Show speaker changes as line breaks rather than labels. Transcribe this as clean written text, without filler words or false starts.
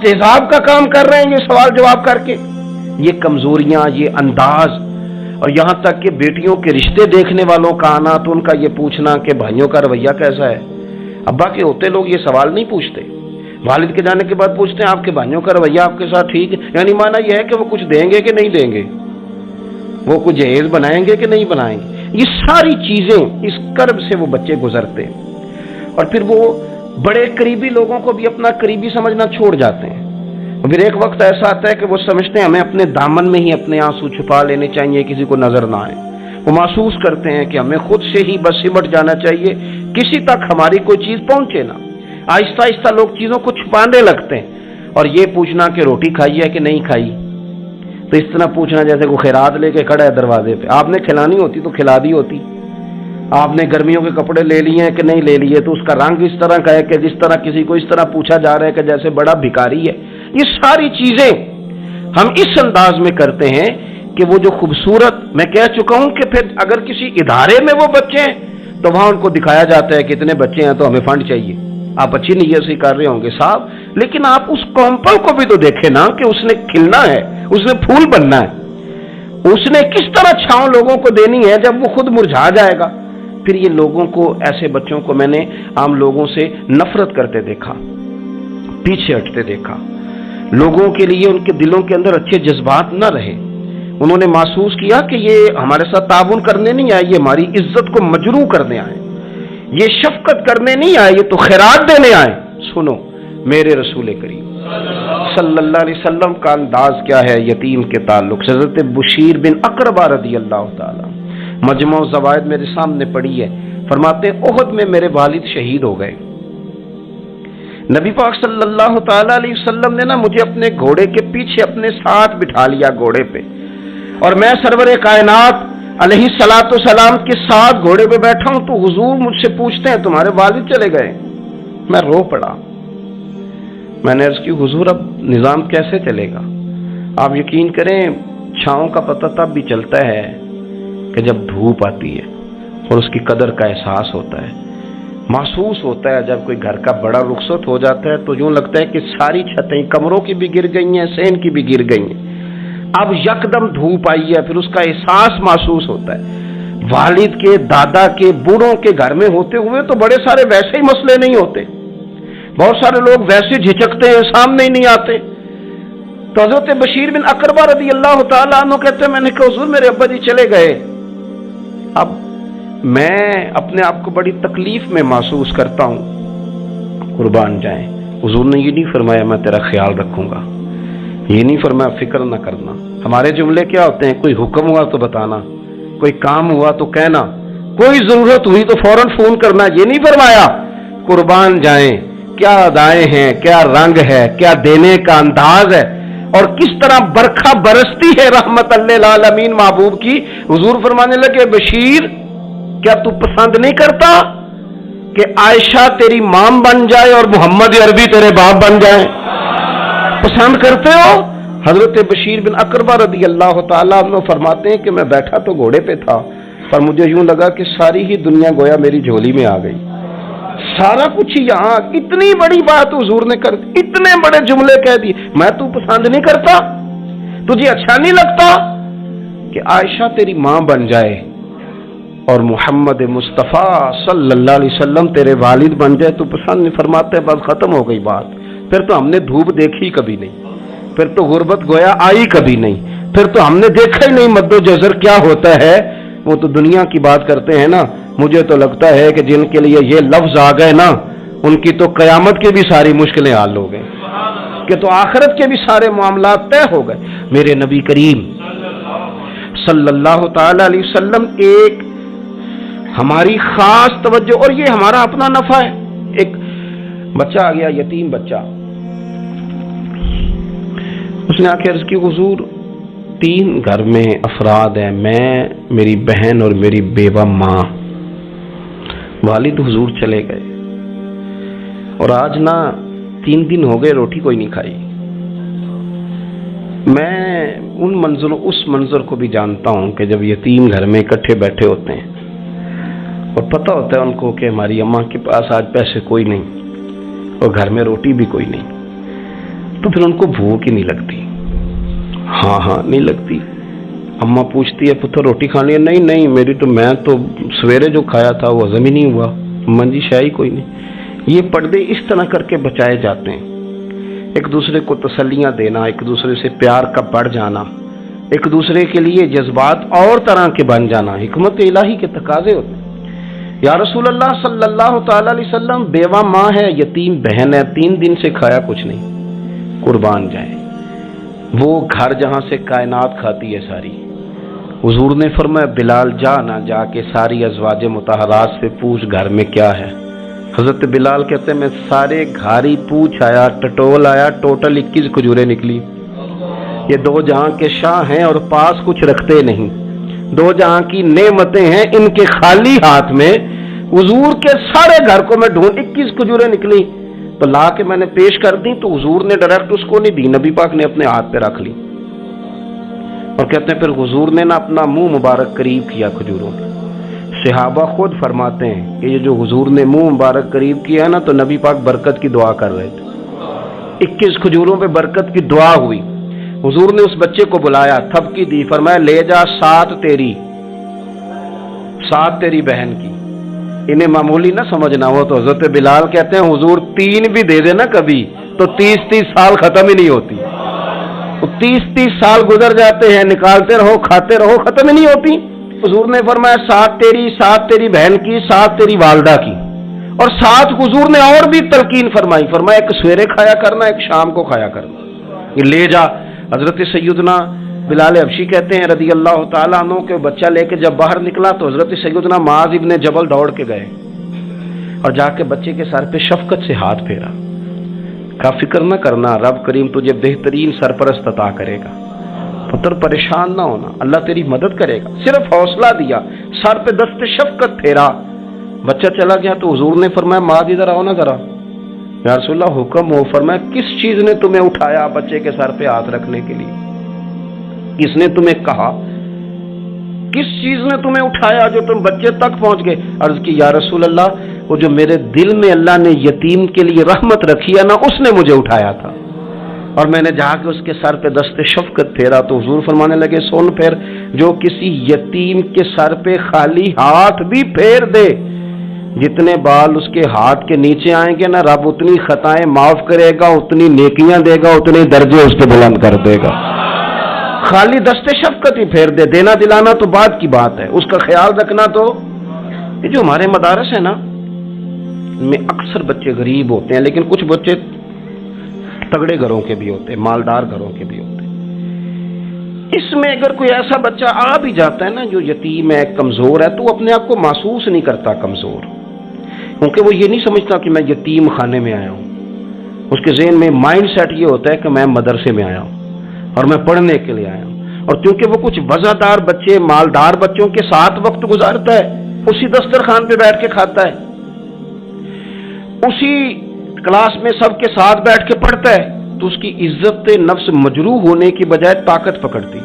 तेजाब का काम कर रहे हैं ये सवाल जवाब करके। ये कमजोरियां, ये अंदाज, और यहां तक कि बेटियों के रिश्ते देखने वालों का आना तो उनका ये पूछना कि भाइयों का रवैया कैसा है। अब्बा के होते लोग ये सवाल नहीं पूछते, वालिद के जाने के बाद पूछते हैं आपके भाइयों का रवैया आपके साथ ठीक है, यानी माना यह है कि वो कुछ देंगे कि नहीं देंगे, वो कुछ जहेज बनाएंगे कि नहीं बनाएंगे। ये सारी चीजें इस कर्ब से वो बच्चे गुजरते हैं, और फिर वो बड़े करीबी लोगों को भी अपना करीबी समझना छोड़ जाते हैं। और फिर एक वक्त ऐसा आता है कि वो समझते हैं हमें अपने दामन में ही अपने आंसू छुपा लेने चाहिए, किसी को नजर ना आए। वो महसूस करते हैं कि हमें खुद से ही बस सिमट जाना चाहिए, किसी तक हमारी कोई चीज पहुंचे ना। आहिस्ता आहिस्ता लोग चीजों को छुपाने लगते हैं, और ये पूछना कि रोटी खाई है कि नहीं खाई, तो इस तरह पूछना जैसे को खैरात लेके खड़ा है दरवाजे पे। आपने खिलानी होती तो खिला दी होती। आपने गर्मियों के कपड़े ले लिए हैं कि नहीं ले लिए, तो उसका रंग इस तरह का है कि जिस तरह किसी को इस तरह पूछा जा रहा है कि जैसे बड़ा भिखारी है। ये सारी चीजें हम इस अंदाज में करते हैं कि वो जो खूबसूरत, मैं कह चुका हूं कि फिर अगर किसी इदारे में वो बच्चे हैं तो वहां उनको दिखाया जाता है कि इतने बच्चे हैं तो हमें फंड चाहिए। आप अच्छी नीयत से कर रहे होंगे साहब, लेकिन आप उस कॉम्पल को भी तो देखें ना कि उसने खिलना है, उसने फूल बनना है, उसने किस तरह छांव लोगों को देनी है जब वो खुद मुरझा जाएगा। फिर ये लोगों को, ऐसे बच्चों को मैंने आम लोगों से नफरत करते देखा, पीछे हटते देखा, लोगों के लिए उनके दिलों के अंदर अच्छे जज्बात न रहे। उन्होंने महसूस किया कि ये हमारे साथ ताबुन करने नहीं आए, ये हमारी इज्जत को मजरू करने आए, ये शफकत करने नहीं आए, ये तो खैरात देने आए। सुनो मेरे रसूल करीम सल्लल्लाहु अलैहि वसल्लम का अंदाज क्या है यतीम के ताल्लुक से। हज़रत बशीर बिन अकरबा रदियल्लाहु ताला, मजमू ज़वाइद मेरे सामने पड़ी है, फरमाते हैं उहद में मेरे वालिद शहीद हो गए। नबी पाक सल्लल्लाहु ताला अलैहि वसल्लम ने ना मुझे अपने घोड़े के पीछे अपने साथ बिठा लिया घोड़े पे, और मैं सरवरे कायनात अलैहि सलातो सलाम के साथ घोड़े पे बैठा हूं, तो हुजूर मुझसे पूछते हैं तुम्हारे वालिद चले गए। मैं रो पड़ा। मैंने अर्ज की हुजूर अब निजाम कैसे चलेगा। आप यकीन करें छांव का पता तब भी चलता है कि जब धूप आती है और उसकी कदर का एहसास होता है, महसूस होता है। जब कोई घर का बड़ा रुखसत हो जाता है तो यूं लगता है कि सारी छतें कमरों की भी गिर गई हैं, सेन की भी गिर गई हैं, अब यकदम धूप आई है, फिर उसका एहसास महसूस होता है। वालिद के, दादा के, बूढ़ों के घर में होते हुए तो बड़े सारे वैसे ही मसले नहीं होते, बहुत सारे लोग वैसे झिझकते हैं, सामने ही नहीं आते। तो हज़रत बशीर बिन अकरबा रदियल्लाहु ताला अन्हु कहते हैं मैंने कहा हुजूर मेरे अब्बा जी चले गए, अब मैं अपने आप को बड़ी तकलीफ में महसूस करता हूं, कुर्बान जाए। हुजूर ने ये नहीं फरमाया मैं तेरा ख्याल रखूंगा, ये नहीं फरमाया फिक्र ना करना। हमारे जुमले क्या होते हैं, कोई हुक्म हुआ तो बताना, कोई काम हुआ तो कहना, कोई जरूरत हुई तो फौरन फोन करना, ये नहीं फरमाया। कुर्बान जाए, क्या अदाएं हैं, क्या रंग है, क्या देने का अंदाज है, और किस तरह बरखा बरसती है रहमत लिल आलमीन महबूब की। हुजूर फरमाने लगे बशीर क्या तू पसंद नहीं करता कि आयशा तेरी माम बन जाए और मोहम्मद अरबी तेरे बाप बन जाए, पसंद करते हो। हजरत बशीर बिन अकरबा रदियल्लाहु ताला अन्हु फरमाते हैं कि मैं बैठा तो घोड़े पे था, पर मुझे यूं लगा कि सारी ही दुनिया गोया मेरी झोली में आ गई, सारा कुछ ही यहाँ। इतनी बड़ी बात हुजूर ने कर, इतने बड़े जुमले कह दिए। मैं तू पसंद नहीं करता, तुझे अच्छा नहीं लगता कि आयशा तेरी मां बन जाए और मोहम्मद मुस्तफ़ा सल्लल्लाहु अलैहि वसल्लम तेरे वालिद बन जाए, तू पसंद नहीं। फरमाते बस खत्म हो गई बात। फिर तो हमने धूप देखी कभी नहीं, फिर तो गुर्बत गोया आई कभी नहीं, फिर तो हमने देखा ही नहीं मद्दो जज़र क्या होता है। वो तो दुनिया की बात करते हैं ना, मुझे तो लगता है कि जिनके लिए ये लफ्ज आ गए ना, उनकी तो कयामत की भी सारी मुश्किलें हल हो गई, कि तो आखिरत के भी सारे मामला तय हो गए। मेरे नबी करीम सल्लल्लाहु ताला अलैहि वसल्लम एक हमारी खास तवज्जो, और ये हमारा अपना नफा है। एक बच्चा आ गया, यतीम बच्चा, उसने आके अर्ज की हुजूर 3 घर में अफराद हैं, मैं, मेरी बहन और मेरी बेवा माँ। वालिद हुजूर चले गए और आज ना 3 दिन हो गए रोटी कोई नहीं खाई। मैं उस मंजर को भी जानता हूं कि जब यतीम घर में इकट्ठे बैठे होते हैं और पता होता है उनको कि हमारी अम्मा के पास आज पैसे कोई नहीं और घर में रोटी भी कोई नहीं, تو پھر ان کو بھوک ہی نہیں لگتی. ہاں نہیں لگتی. اماں پوچھتی ہے پتر روٹی کھانی ہے؟ نہیں میری تو میں تو سویرے جو کھایا تھا وہ ہضم ہی نہیں ہوا. منجی شاہی کوئی نہیں. یہ پردے اس طرح کر کے بچائے جاتے ہیں. ایک دوسرے کو تسلیاں دینا، ایک دوسرے سے پیار کا بڑھ جانا، ایک دوسرے کے لیے جذبات اور طرح کے بن جانا حکمت الہی کے تقاضے ہوتے ہیں. یا رسول اللہ صلی اللہ تعالی علیہ وسلم، بیوہ ماں ہے، یتیم بہن ہے، 3 دن سے کھایا کچھ نہیں. قربان جائے وہ گھر جہاں سے کائنات کھاتی ہے ساری. حضور نے فرمایا بلال جا کے ساری ازواج مطہرات سے پوچھ گھر میں کیا ہے. حضرت بلال کہتے ہیں میں سارے گھاری پوچھ آیا، ٹٹول آیا، ٹوٹل 21 کھجوریں نکلی. یہ 2 جہاں کے شاہ ہیں اور پاس کچھ رکھتے نہیں. 2 جہاں کی نعمتیں ہیں، ان کے خالی ہاتھ میں حضور کے سارے گھر کو میں ڈھونڈ 21 کھجوریں نکلی تو لا کے میں نے پیش کر دی. تو حضور نے ڈائریکٹ اس کو نہیں دی، نبی پاک نے اپنے ہاتھ پہ رکھ لی. اور کہتے ہیں پھر حضور نے نا اپنا منہ مبارک قریب کیا کھجوروں میں. صحابہ خود فرماتے ہیں کہ یہ جو حضور نے منہ مبارک قریب کیا ہے نا تو نبی پاک برکت کی دعا کر رہے تھے. 21 کھجوروں پہ برکت کی دعا ہوئی. حضور نے اس بچے کو بلایا، تھپکی دی، فرمایا لے جا 7 تیری بہن کی. انہیں معمولی نہ سمجھنا ہو تو حضرت بلال کہتے ہیں حضور 3 بھی دے دینا کبھی تو 30 سال ختم ہی نہیں ہوتی. 30 سال گزر جاتے ہیں، نکالتے رہو کھاتے رہو، ختم ہی نہیں ہوتی. حضور نے فرمایا 7 تیری بہن کی، 7 تیری والدہ کی، اور 7 حضور نے اور بھی تلقین فرمائی. فرمایا ایک سویرے کھایا کرنا، ایک شام کو کھایا کرنا. یہ لے جا. حضرت سیدنا بلال حبشی کہتے ہیں رضی اللہ تعالیٰ عنہ کہ بچہ لے کے جب باہر نکلا تو حضرت سیدنا معاذ ابن جبل دوڑ کے گئے اور جا کے بچے کے سر پہ شفقت سے ہاتھ پھیرا. کا فکر نہ کرنا، رب کریم تجھے بہترین سرپرست عطا کرے گا. پتر پریشان نہ ہونا، اللہ تیری مدد کرے گا. صرف حوصلہ دیا، سر پہ دست شفقت پھیرا. بچہ چلا گیا تو حضور نے فرمایا معاذ ادھر آؤ نا ذرا. یا رسول اللہ حکم ہو. فرمایا کس چیز نے تمہیں اٹھایا بچے کے سر پہ ہاتھ رکھنے کے لیے؟ کس نے تمہیں کہا؟ کس چیز نے تمہیں اٹھایا جو تم بچے تک پہنچ گئے؟ عرض کی یا رسول اللہ وہ جو میرے دل میں اللہ نے یتیم کے لیے رحمت رکھی ہے نا اس نے مجھے اٹھایا تھا، اور میں نے جا کے اس کے سر پہ دست شفقت پھیرا. تو حضور فرمانے لگے سن پھر، جو کسی یتیم کے سر پہ خالی ہاتھ بھی پھیر دے، جتنے بال اس کے ہاتھ کے نیچے آئیں گے نا رب اتنی خطائیں معاف کرے گا، اتنی نیکیاں دے گا، اتنے درجے اس پہ بلند کر دے گا. خالی دست شفقت ہی پھیر دے. دینا دلانا تو بعد کی بات ہے، اس کا خیال رکھنا. تو یہ جو ہمارے مدارس ہیں نا ان میں اکثر بچے غریب ہوتے ہیں، لیکن کچھ بچے تگڑے گھروں کے بھی ہوتے ہیں، مالدار گھروں کے بھی ہوتے ہیں. اس میں اگر کوئی ایسا بچہ آ بھی جاتا ہے نا جو یتیم ہے، کمزور ہے، تو وہ اپنے آپ کو محسوس نہیں کرتا کمزور، کیونکہ وہ یہ نہیں سمجھتا کہ میں یتیم خانے میں آیا ہوں. اس کے ذہن میں مائنڈ سیٹ یہ ہوتا ہے کہ میں مدرسے میں آیا ہوں اور میں پڑھنے کے لیے آیا ہوں. اور کیونکہ وہ کچھ وزادار بچے، مالدار بچوں کے ساتھ وقت گزارتا ہے، اسی دسترخوان پہ بیٹھ کے کھاتا ہے، اسی کلاس میں سب کے ساتھ بیٹھ کے پڑھتا ہے، تو اس کی عزت نفس مجروح ہونے کی بجائے طاقت پکڑتی.